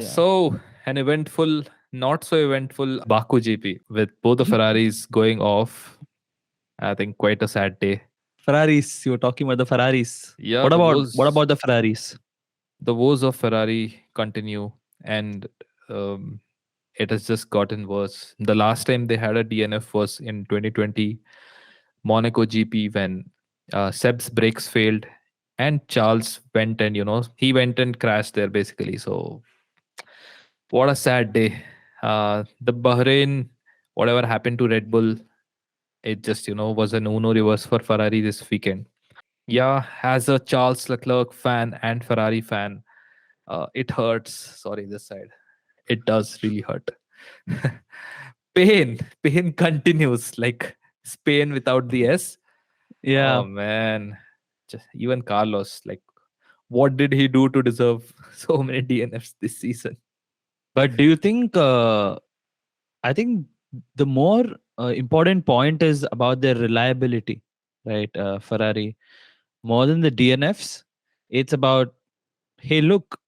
Yeah. So an eventful, not so eventful Baku GP with both the Ferraris going off. I think quite a sad day. Ferraris. You were talking about the Ferraris. Yeah, What about the Ferraris? the woes of Ferrari continue, and um, it has just gotten worse. The last time they had a DNF was in 2020 Monaco GP when Seb's brakes failed, and Charles went and he went and crashed there basically. So what a sad day. The Bahrain, whatever happened to Red Bull, it just was an Uno reverse for Ferrari this weekend. Yeah, as a Charles Leclerc fan and Ferrari fan, it hurts. Sorry, this side. It does really hurt. Pain continues like Spain without the S. Yeah. Oh man, just even Carlos, like, what did he do to deserve so many DNFs this season? But do you think? I think the more important point is about their reliability, right? Ferrari, more than the DNFs, it's about, hey, look,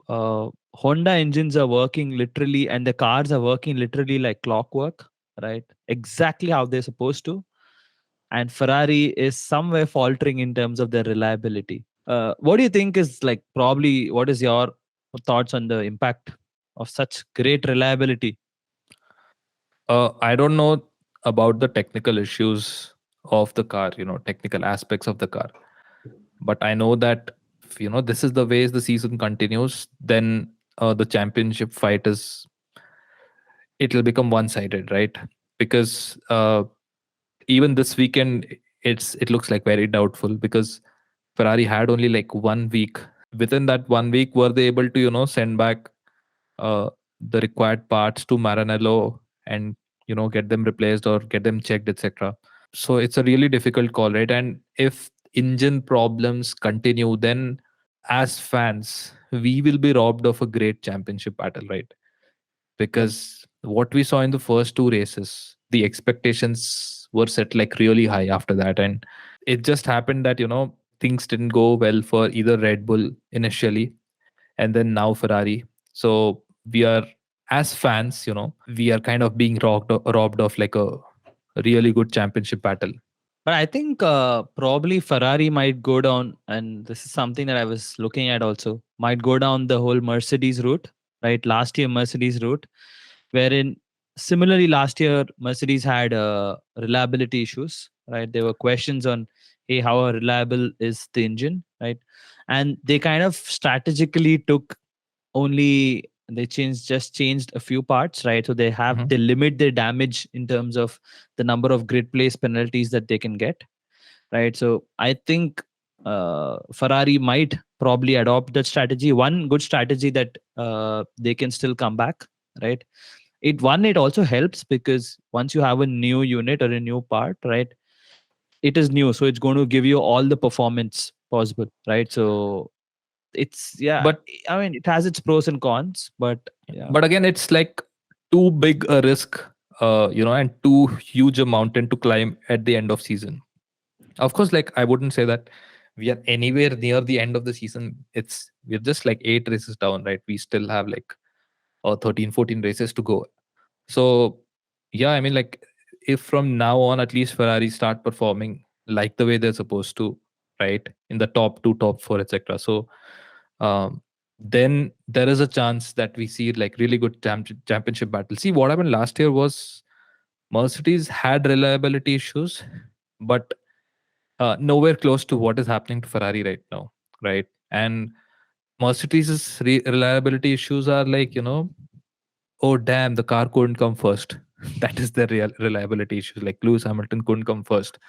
Honda engines are working literally, and the cars are working literally like clockwork, right? Exactly how they're supposed to. And Ferrari is somewhere faltering in terms of their reliability. What do you think is like probably what is your thoughts on the impact of such great reliability? I don't know about the technical issues of the car, technical aspects of the car. But I know that if, this is the way the season continues, then the championship fight it'll become one-sided, right? Because even this weekend, it looks like very doubtful because Ferrari had only like 1 week. Within that 1 week, were they able to send back uh, the required parts to Maranello and get them replaced or get them checked, etc. So it's a really difficult call, right? And if engine problems continue, then as fans we will be robbed of a great championship battle, right? Because what we saw in the first two races, the expectations were set like really high after that, and it just happened that things didn't go well for either Red Bull initially and then now Ferrari. So we are, as fans, we are kind of being robbed of like a really good championship battle. But I think probably Ferrari might go down, and this is something that I was looking at also, might go down the whole Mercedes route, right? Last year, Mercedes route, wherein similarly last year, Mercedes had reliability issues, right? There were questions on, hey, how reliable is the engine, right? And they kind of strategically took only changed a few parts, right? So Mhm. they limit their damage in terms of the number of grid place penalties that they can get, right? So I think Ferrari might probably adopt that strategy. One good strategy that they can still come back, right? It also helps because once you have a new unit or a new part, right, it is new, so it's going to give you all the performance possible, right? So it's, yeah, But I mean, it has its pros and cons, but yeah. but again, it's like too big a risk, and too huge a mountain to climb at the end of season. Of course, like I wouldn't say that we are anywhere near the end of the season. We're just like 8 races down, right? We still have like 13, 14 races to go. So yeah, I mean, like, if from now on at least Ferrari start performing like the way they're supposed to, right, in the top two, top four, etc. So um, then there is a chance that we see like really good championship battle. See, what happened last year was Mercedes had reliability issues, but nowhere close to what is happening to Ferrari right now, right? And Mercedes's reliability issues are like, oh damn, the car couldn't come first. That is the real reliability issues. Like Lewis Hamilton couldn't come first.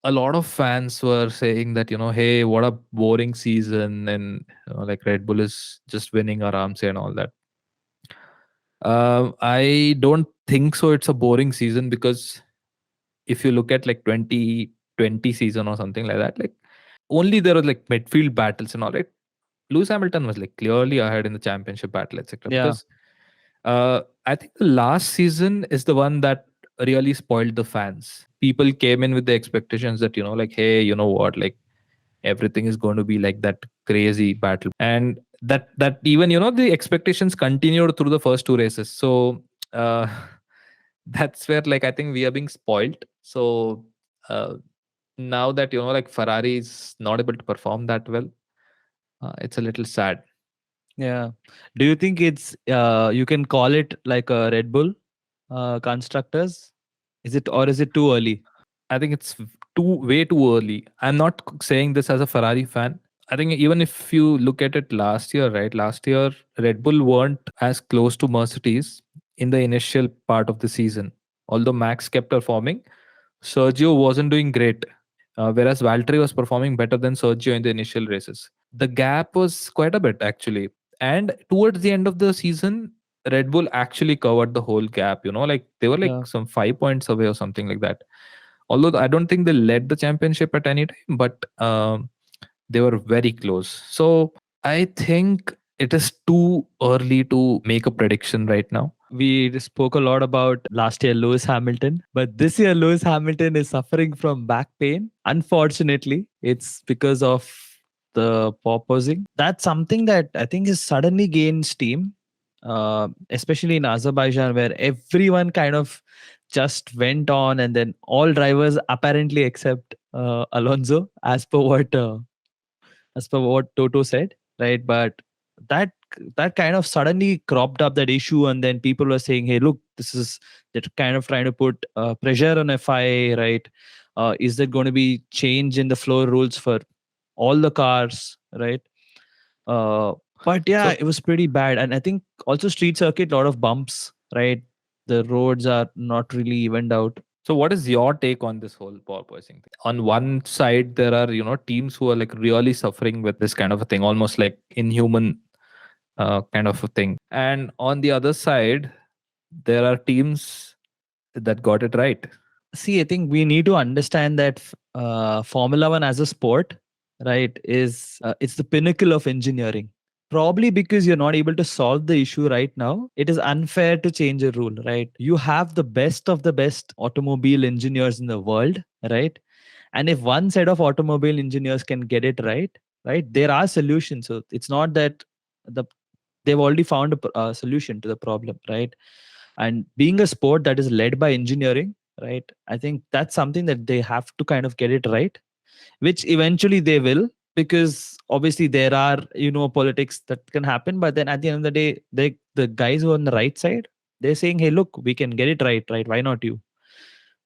A lot of fans were saying that, hey, what a boring season, and like Red Bull is just winning aram se and all that. I don't think so. It's a boring season because if you look at like 2020 season or something like that, like only there was like midfield battles and all right. Lewis Hamilton was like clearly ahead in the championship battle, etc. Yeah. Because I think the last season is the one that really spoiled the fans. People came in with the expectations that, like, hey, you know what, like everything is going to be like that crazy battle. And that even the expectations continued through the first two races. So uh, that's where like I think we are being spoiled. So uh, now that like Ferrari is not able to perform that well, it's a little sad. Yeah. Do you think it's you can call it like a Red Bull constructors? Is it, or is it too early? I think it's way too early. I'm not saying this as a Ferrari fan. I think even if you look at it last year, right? Last year, Red Bull weren't as close to Mercedes in the initial part of the season. Although Max kept performing, Sergio wasn't doing great, whereas Valtteri was performing better than Sergio in the initial races. The gap was quite a bit actually. And towards the end of the season, Red Bull actually covered the whole gap. Like they were like Yeah. some 5 points away or something like that. Although I don't think they led the championship at any time, but they were very close. So I think it is too early to make a prediction right now. We spoke a lot about last year Lewis Hamilton, but this year Lewis Hamilton is suffering from back pain. Unfortunately, it's because of the porpoising. That's something that I think has suddenly gained steam, especially in Azerbaijan, where everyone kind of just went on, and then all drivers apparently except Alonso, as per what Toto said, right? But that that kind of suddenly cropped up that issue, and then people were saying, "Hey, look, this is they're kind of trying to put pressure on FIA, right? Is there going to be change in the floor rules for all the cars, right?" Uh, but yeah, So, it was pretty bad, and I think also street circuit, a lot of bumps, right? The roads are not really evened out. so what is your take on this whole porpoising thing? On one side, there are teams who are like really suffering with this kind of a thing, almost like inhuman kind of a thing, and on the other side, there are teams that got it right. See, I think we need to understand that Formula One as a sport, right, is it's the pinnacle of engineering. Probably because you're not able to solve the issue right now, it is unfair to change a rule, right? You have the best of the best automobile engineers in the world, right? And if one set of automobile engineers can get it right, right, there are solutions. So it's not that the they've already found a solution to the problem, right? And being a sport that is led by engineering, right, I think that's something that they have to kind of get it right, which eventually they will, because obviously there are politics that can happen, but then at the end of the day, the guys who are on the right side, they're saying, hey, look, we can get it right, right? Why not you?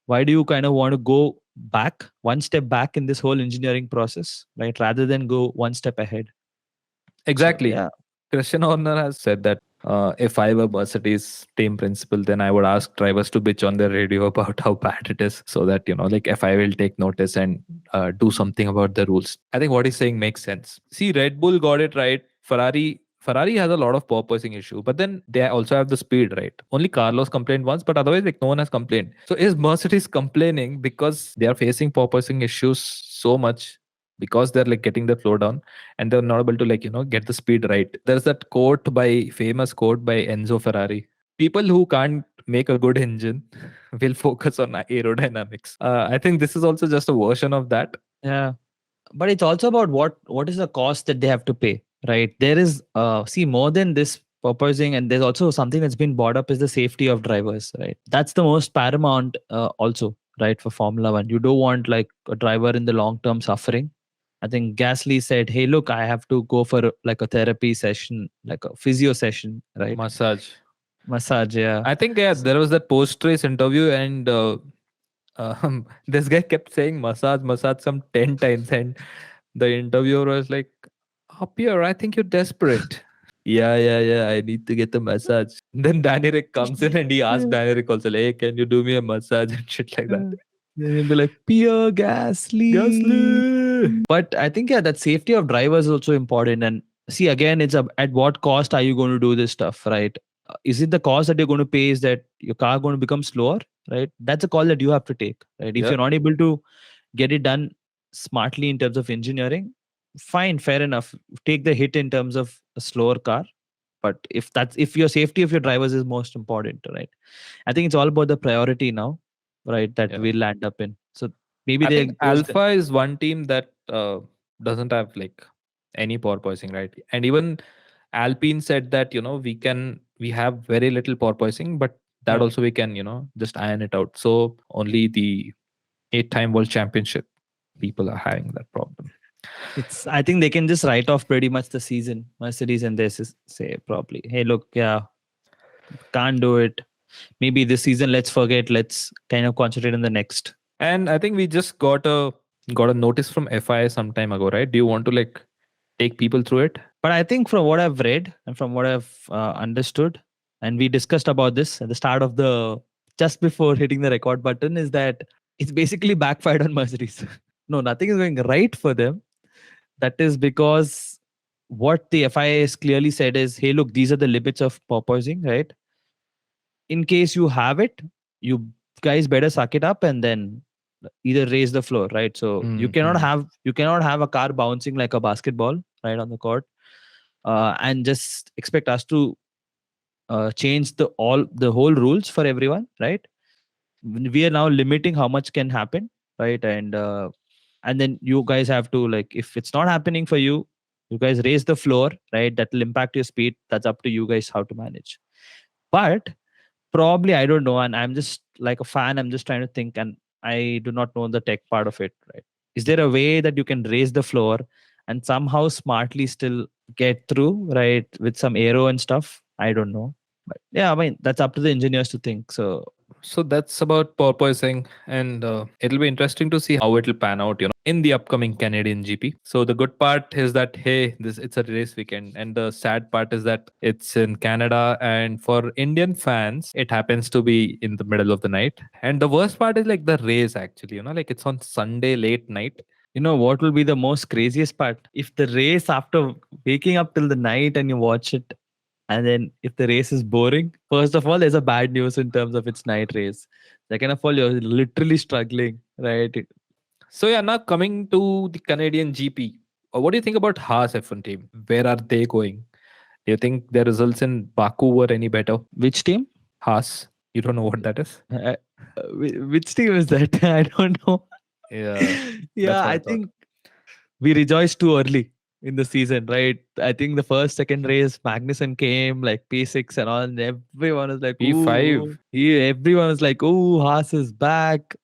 Why do you kind of want to go back one step back in this whole engineering process, right, rather than go one step ahead? So Exactly. yeah. Christian Horner has said that if I were Mercedes team principal, then I would ask drivers to bitch on their radio about how bad it is, so that like if I will take notice and do something about the rules. I think what he's saying makes sense. See, Red Bull got it right. Ferrari has a lot of porpoising issue, but then they also have the speed, right? Only Carlos complained once, but otherwise, like no one has complained. So is Mercedes complaining because they are facing porpoising issues so much, because they're like getting the flow down, and they're not able to like get the speed right? There's that famous quote by Enzo Ferrari: people who can't make a good engine will focus on aerodynamics. I think this is also just a version of that. Yeah, but it's also about what is the cost that they have to pay, right? There is see, more than this purposing, and there's also something that's been brought up, is the safety of drivers, right? That's the most paramount, also, right, for Formula One. You don't want like a driver in the long term suffering. I think Gasly said, hey, look, I have to go for like a therapy session, like a physio session, right? Massage. Massage. Yeah. I think, yeah, there was that post race interview, and this guy kept saying massage, massage some 10 times, and the interviewer was like, up here, I think you're desperate. Yeah, yeah, yeah, I need to get a massage. Then Danny Rick comes in and he asks Danny Rick also, like, hey, can you do me a massage and shit like that? Then he'll be like, Pierre Gasly. Gasly! But I think, yeah, that safety of drivers is also important. And see, again, it's at what cost are you going to do this stuff, right? Is it the cost that you're going to pay? Is that your car going to become slower, right? That's a call that you have to take, right? If Yeah, you're not able to get it done smartly in terms of engineering, fine, fair enough. Take the hit in terms of a slower car. But if your safety of your drivers is most important, right? I think it's all about the priority now, right? That yeah. we'll land up in. So maybe I they think goes the, Alpha is one team that doesn't have like any porpoising, right? And even Alpine said that we have very little porpoising, but that Yeah. also we can just iron it out. So only the 8-time world championship people are having that problem. It's. I think they can just write off pretty much the season, Mercedes, and they say probably, hey, look, yeah, can't do it. Maybe this season, let's forget. Let's kind of concentrate on the next. And I think we just got a notice from FIA some time ago, right? Do you want to like take people through it? But I think from what I've read and from what I've understood, and we discussed about this at the start of the just before hitting the record button, is that it's basically backfired on Mercedes. No, nothing is going right for them. That is because what the FIA has clearly said is, hey, look, these are the limits of porpoising, right? In case you have it, you guys better suck it up and then either raise the floor, right? So Mhm. you cannot have a car bouncing like a basketball right on the court, and just expect us to change the whole rules for everyone, right? We are now limiting how much can happen, right? And then you guys have to, like, if it's not happening for you, you guys raise the floor, right? That will impact your speed. That's up to you guys how to manage. But probably, I don't know, and I'm just like a fan, I'm just trying to think, and I do not know the tech part of it, right? Is there a way that you can raise the floor and somehow smartly still get through, right, with some aero and stuff? I don't know, but yeah, I mean, that's up to the engineers to think. So So that's about porpoising, and it'll be interesting to see how it'll pan out, in the upcoming Canadian GP. So the good part is that hey, this it's a race weekend, and the sad part is that it's in Canada, and for Indian fans, it happens to be in the middle of the night. And the worst part is like the race actually, like it's on Sunday late night. you know what will be the most craziest part? If the race, after waking up till the night and you watch it, and then if the race is boring, first of all, there's a bad news in terms of its night race. Second of all, you're literally struggling, right? So yeah, now coming to the Canadian GP, what do you think about Haas F1 team? Where are they going? Do you think their results in Baku were any better? Which team? Haas, you don't know what that is? Which team is that? I don't know. Yeah, that's Yeah, what I I thought. think we rejoiced too early in the season, right? I think the first, second race, Magnussen came like P6 and all, and everyone was like, P5. ooh, yeah, everyone was like, ooh, Haas is back,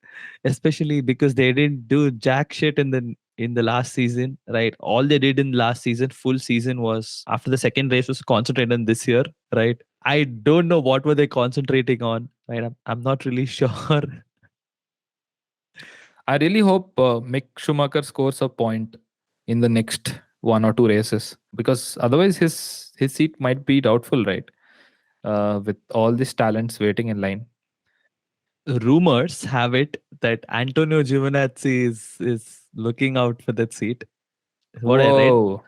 especially because they didn't do jack shit in the last season, right? All they did in the last season, full season, was after the second race was concentrated on this year, right? I don't know what were they concentrating on, right? I'm not really sure. I really hope Mick Schumacher scores a point in the next one or two races, because otherwise his seat might be doubtful, right? With all these talents waiting in line. Rumors have it that Antonio Giovinazzi is looking out for that seat. What I read, Whoa.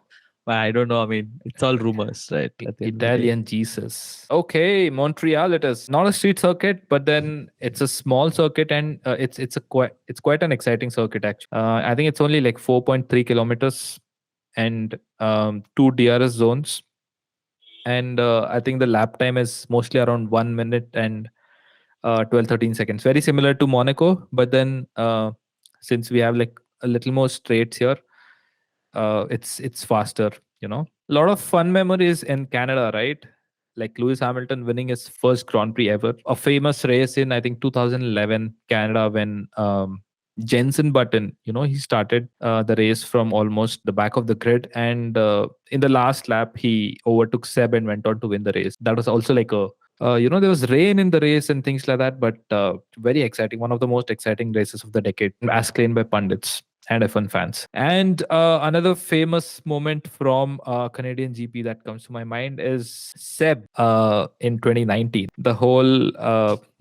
but I don't know. I mean, it's all rumors, right? At the end of the day, Italian Jesus. Okay, Montreal. It is not a street circuit, but then it's a small circuit, and it's quite an exciting circuit actually. I think it's only like 4.3 kilometers and two DRS zones, and I think the lap time is mostly around 1 minute and 12-13 seconds. Very similar to Monaco, but then since we have like a little more straights here, it's faster. A lot of fun memories in Canada, right? Like Lewis Hamilton winning his first Grand Prix ever. A famous race in I think 2011 Canada when Jenson Button, he started the race from almost the back of the grid, and in the last lap he overtook Seb and went on to win the race. That was also like a there was rain in the race and things like that, but very exciting. One of the most exciting races of the decade, as claimed by pundits and F1 fans. And another famous moment from Canadian GP that comes to my mind is Seb in 2019. The whole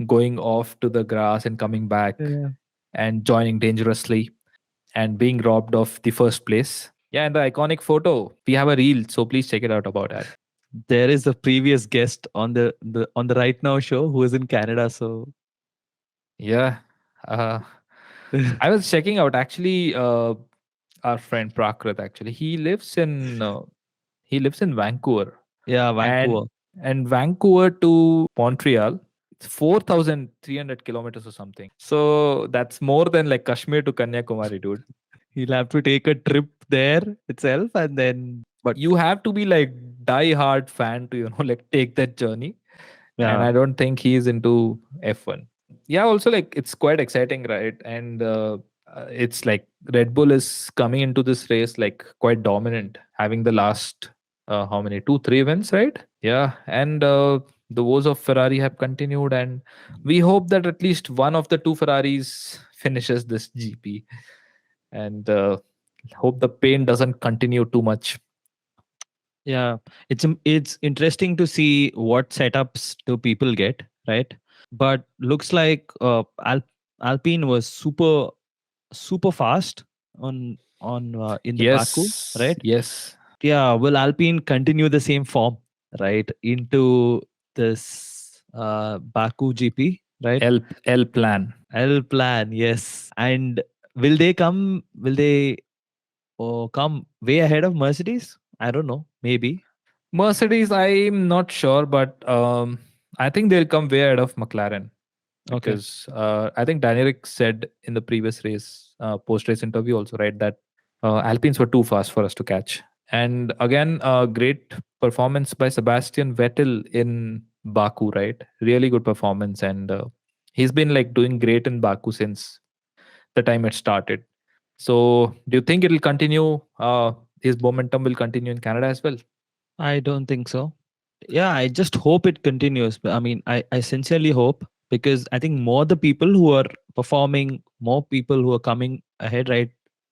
going off to the grass and coming back yeah. and joining dangerously and being robbed of the first place. Yeah, and the iconic photo. We have a reel, so please check it out about that. There is a previous guest on the Right Now show who is in Canada. So Yeah. Uh, I was checking out actually our friend Prakrit actually. He lives in Vancouver. yeah, And Vancouver. Vancouver to Montreal, it's 4,300 kilometers or something. So that's more than like Kashmir to Kanyakumari, dude. He'll have to take a trip there itself, and then. But You have to be like die-hard fan to like take that journey, and Yeah. I don't think he's into F1. Yeah, also like it's quite exciting, right? And it's like Red Bull is coming into this race like quite dominant, having the last how many 2 3 wins, right? Yeah, and the woes of Ferrari have continued, and we hope that at least one of the two Ferraris finishes this GP, and hope the pain doesn't continue too much. Yeah, it's interesting to see what setups do people get, right? But looks like Alpine was super fast on in the Baku, Yes, right? yes. Yeah, will Alpine continue the same form, right, into this Baku GP, right? L plan. L plan, yes. And will they come? Will they come way ahead of Mercedes? I don't know. Maybe. Mercedes, I'm not sure, but I think they'll come way ahead of McLaren, Okay. because I think Daniel said in the previous race, post race interview also, right, that Alpines were too fast for us to catch. And again, great performance by Sebastian Vettel in Baku, right? Really good performance, and he's been like doing great in Baku since the time it started. So, do you think it'll continue? His momentum will continue in Canada as well? I don't think so. Yeah, I just hope it continues. But I mean, I sincerely hope, because I think more the people who are performing, more people who are coming ahead, right?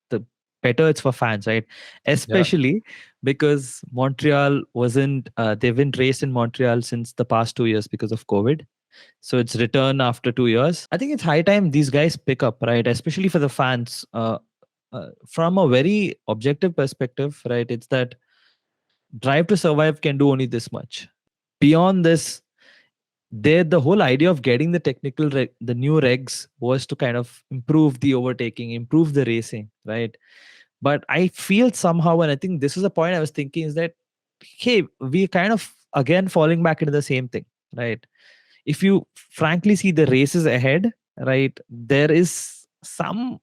The better it's for fans, right? Yeah. Especially because Montreal wasn't, they haven't raced in Montreal since the past 2 years because of COVID. So it's return after 2 years. I think it's high time these guys pick up, right? Especially for the fans. From a very objective perspective, right? It's that Drive to Survive can do only this much. Beyond this, the whole idea of getting the the new regs was to kind of improve the overtaking, improve the racing, right? But I feel somehow, and I think this is a point I was thinking, is that hey, we kind of again falling back into the same thing, right? If you frankly see the races ahead, right, there is some,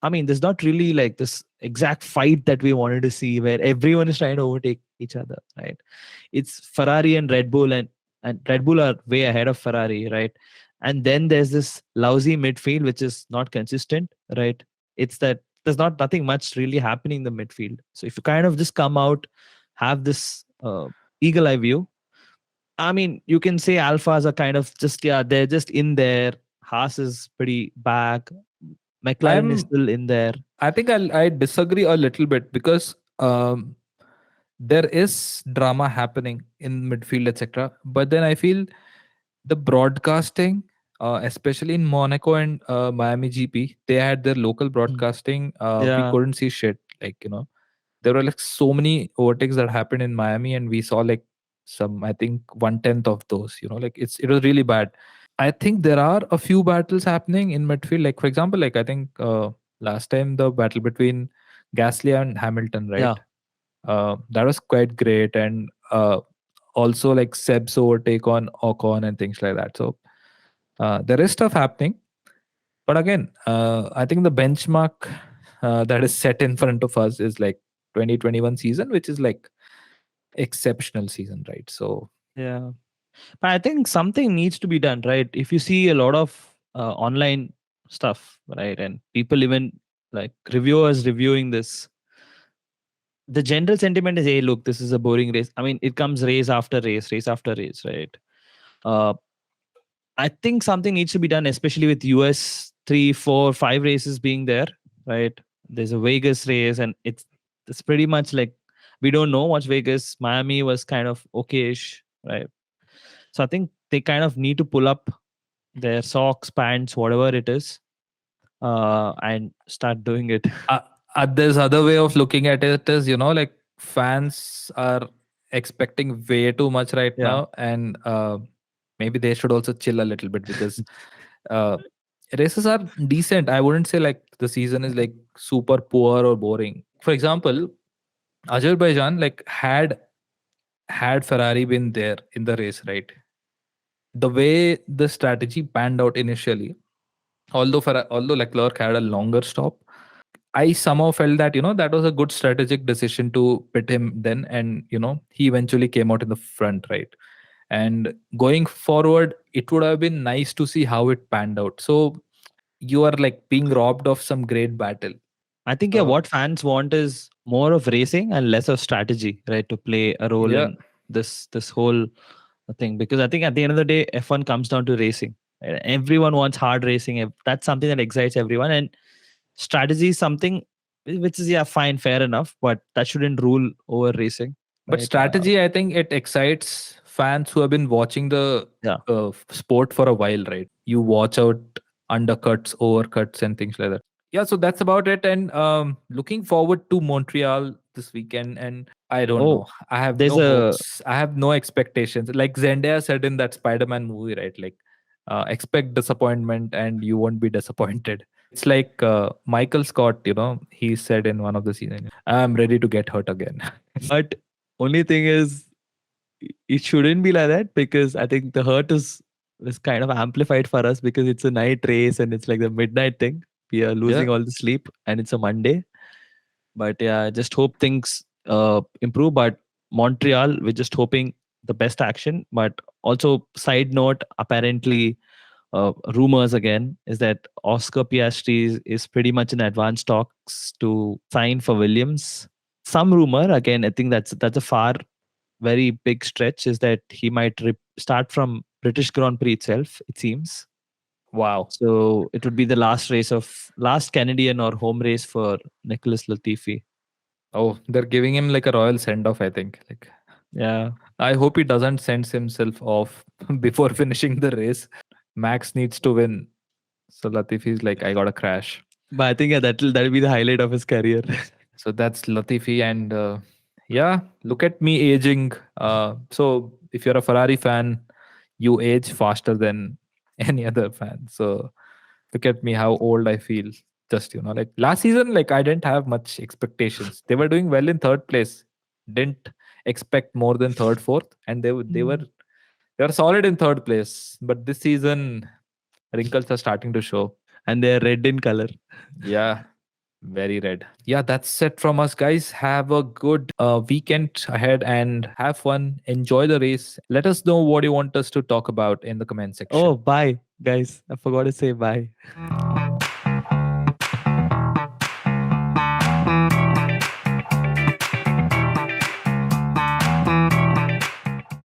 I mean, there's not really like this exact fight that we wanted to see where everyone is trying to overtake each other, right? It's Ferrari and Red Bull, and Red Bull are way ahead of Ferrari, right? And then there's this lousy midfield which is not consistent, right? It's that there's not nothing much really happening in the midfield. So if you kind of just come out, have this eagle eye view, I mean, you can say alphas are kind of just, yeah, they're just in there. Haas is pretty back. McLaren is I'm still in there. I think I disagree a little bit, because there is drama happening in midfield, etc. But then I feel the broadcasting, especially in Monaco and Miami GP, they had their local Mm. broadcasting. We Yeah. couldn't see shit. Like, there were like so many overtakes that happened in Miami, and we saw like some, I think 1/10 of those. Like it was really bad. I think there are a few battles happening in midfield. Like for example, like I think last time the battle between Gasly and Hamilton, right? Yeah. That was quite great, and also like Seb's overtake on Ocon and things like that. So there is stuff happening, but again, I think the benchmark that is set in front of us is like 2021 season, which is like exceptional season, right? So Yeah. But I think something needs to be done, right? If you see a lot of online stuff, right, and people even like reviewers reviewing this, the general sentiment is, hey, look, this is a boring race. I mean, it comes race after race, race after race, right? Uh, I think something needs to be done, especially with US 3, 4, 5 races being there, right? There's a Vegas race, and it's pretty much like we don't know much Vegas. Miami was kind of okayish, right? So I think they kind of need to pull up their socks, pants, whatever it is, and start doing it. uh, there's other way of looking at it is, like fans are expecting way too much right Yeah. now, and maybe they should also chill a little bit, because uh, races are decent. I wouldn't say like the season is like super poor or boring. For example, Azerbaijan, like had Ferrari been there in the race, right? The way the strategy panned out initially, although Leclerc had a longer stop, I somehow felt that, that was a good strategic decision to pit him then. And, he eventually came out in the front, right? And going forward, it would have been nice to see how it panned out. So you are like being robbed of some great battle. I think, yeah, Uh, what fans want is more of racing and less of strategy, right? To play a role yeah, in this whole thing. Because I think at the end of the day, F1 comes down to racing. Everyone wants hard racing. That's something that excites everyone. And strategy is something which is, yeah, fine, fair enough, but that shouldn't rule over racing, but right? strategy, I think it excites fans who have been watching the Yeah. sport for a while, right? You watch out undercuts, overcuts, and things like that. Yeah, so that's about it. And looking forward to Montreal this weekend. And I don't Oh, know. I have there's no a hopes. I have no expectations. Like Zendaya said in that Spider-Man movie, right? Like, expect disappointment and you won't be disappointed. It's like Michael Scott, he said in one of the seasons, I'm ready to get hurt again. but only thing is it shouldn't be like that, because I think the hurt is kind of amplified for us because it's a night race and it's like the midnight thing. We are Yeah. losing all the sleep and it's a Monday. But yeah, just hope things improve. But Montreal, we're just hoping the best action. But also, side note, apparently, rumors again is that Oscar Piastri is pretty much in advanced talks to sign for Williams. Some rumor again, I think that's a far very big stretch, is that he might start from British Grand Prix itself, it seems. Wow. So it would be the last Canadian or home race for Nicholas Latifi. Oh, they're giving him like a royal send off, I think. Like, Yeah. I hope he doesn't send himself off before finishing the race. Max needs to win. So Latifi's like, I got to crash. But I think, yeah, that'll be the highlight of his career. So that's Latifi. And yeah, look at me aging. So if you're a Ferrari fan, you age faster than any other fan. So look at me, how old I feel. Just, like last season, like I didn't have much expectations. They were doing well in third place. Didn't expect more than third, fourth. And Mm. they were solid in third place. But this season, wrinkles are starting to show. And they're red in color. Yeah, very red. Yeah, that's it from us, guys. Have a good weekend ahead and have fun. Enjoy the race. Let us know what you want us to talk about in the comment Oh, section. bye, guys. I forgot to say bye.